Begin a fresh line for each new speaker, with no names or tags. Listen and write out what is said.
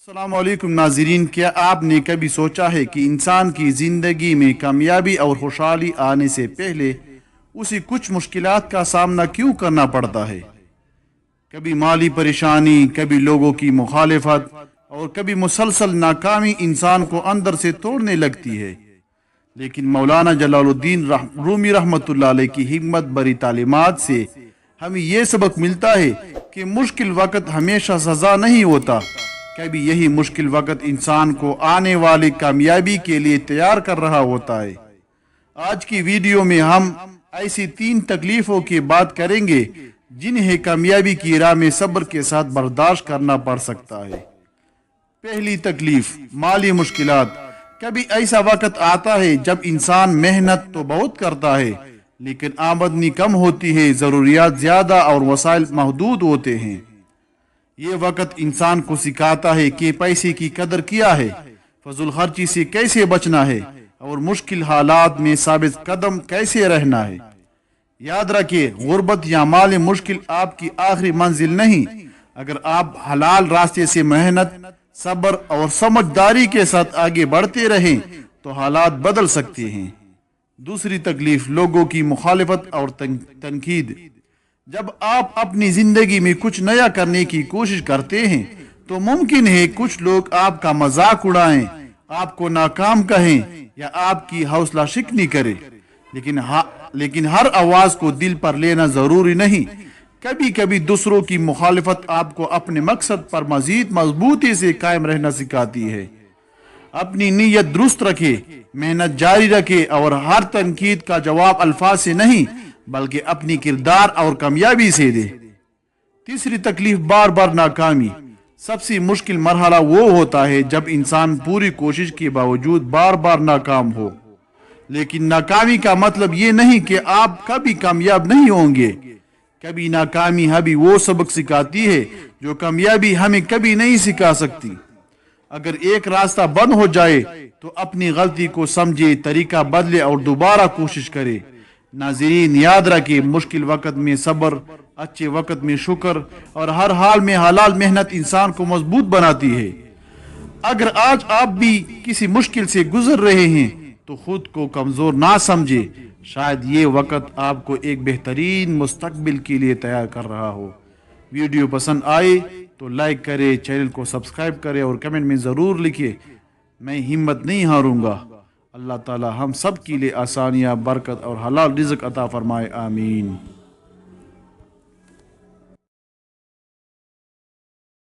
अस्सलाम वालेकुम नाज़रीन, क्या आपने कभी सोचा है कि इंसान की ज़िंदगी में कामयाबी और खुशहाली आने से पहले उसे कुछ मुश्किलात का सामना क्यों करना पड़ता है। कभी माली परेशानी, कभी लोगों की मुखालिफत और कभी मुसलसल नाकामी इंसान को अंदर से तोड़ने लगती है। लेकिन मौलाना जलालुद्दीन रूमी रहमतुल्लाह अलैह की हिम्मत भरी तालीमात से हमें यह सबक मिलता है कि मुश्किल वक़्त हमेशा सज़ा नहीं होता। कभी यही मुश्किल वक़्त इंसान को आने वाली कामयाबी के लिए तैयार कर रहा होता है। आज की वीडियो में हम ऐसी 3 तकलीफों की बात करेंगे जिन्हें कामयाबी की राह में सब्र के साथ बर्दाश्त करना पड़ सकता है। पहली तकलीफ, माली मुश्किलात। कभी ऐसा वक़्त आता है जब इंसान मेहनत तो बहुत करता है लेकिन आमदनी कम होती है, ज़रूरियात ज़्यादा और वसाइल महदूद होते हैं। ये वक़्त इंसान को सिखाता है कि पैसे की कदर क्या है, फजूल खर्ची से कैसे बचना है और मुश्किल हालात में साबित कदम कैसे रहना है। याद रखिए, गुर्बत या माली मुश्किल आपकी आखिरी मंजिल नहीं। अगर आप हलाल रास्ते से मेहनत, सब्र और समझदारी के साथ आगे बढ़ते रहें तो हालात बदल सकते हैं। दूसरी तकलीफ, लोगों की मुखालिफत और तनकीद। जब आप अपनी जिंदगी में कुछ नया करने की कोशिश करते हैं तो मुमकिन है कुछ लोग आपका मजाक उड़ाएं, आपको नाकाम कहें या आपकी हौसला शिकनी करें। लेकिन हर आवाज को दिल पर लेना जरूरी नहीं। कभी कभी दूसरों की मुखालिफत आपको अपने मकसद पर मजीद मजबूती से कायम रहना सिखाती है। अपनी नीयत दुरुस्त रखे, मेहनत जारी रखे और हर तनकीद का जवाब अल्फाज से नहीं बल्कि अपनी किरदार और कामयाबी से दे। तीसरी तकलीफ, बार बार नाकामी। सबसे मुश्किल मरहला वो होता है जब इंसान पूरी कोशिश के बावजूद बार बार नाकाम हो। लेकिन नाकामी का मतलब ये नहीं कि आप कभी कामयाब नहीं होंगे। कभी नाकामी हमें वो सबक सिखाती है जो कामयाबी हमें कभी नहीं सिखा सकती। अगर एक रास्ता बंद हो जाए तो अपनी गलती को समझे, तरीका बदले और दोबारा कोशिश करे। नाज़रीन, याद रखिए, मुश्किल वक़्त में सब्र, अच्छे वक़्त में शुक्र और हर हाल में हलाल मेहनत इंसान को मजबूत बनाती है। अगर आज आप भी किसी मुश्किल से गुजर रहे हैं तो खुद को कमजोर ना समझे। शायद ये वक़्त आपको एक बेहतरीन मुस्तकबिल के लिए तैयार कर रहा हो। वीडियो पसंद आए तो लाइक करें, चैनल को सब्सक्राइब करें और कमेंट में ज़रूर लिखिए, मैं हिम्मत नहीं हारूंगा। अल्लाह ताला हम सब के लिए आसानियाँ, बरकत और हलाल रिज़्क़ अता फरमाए। आमीन।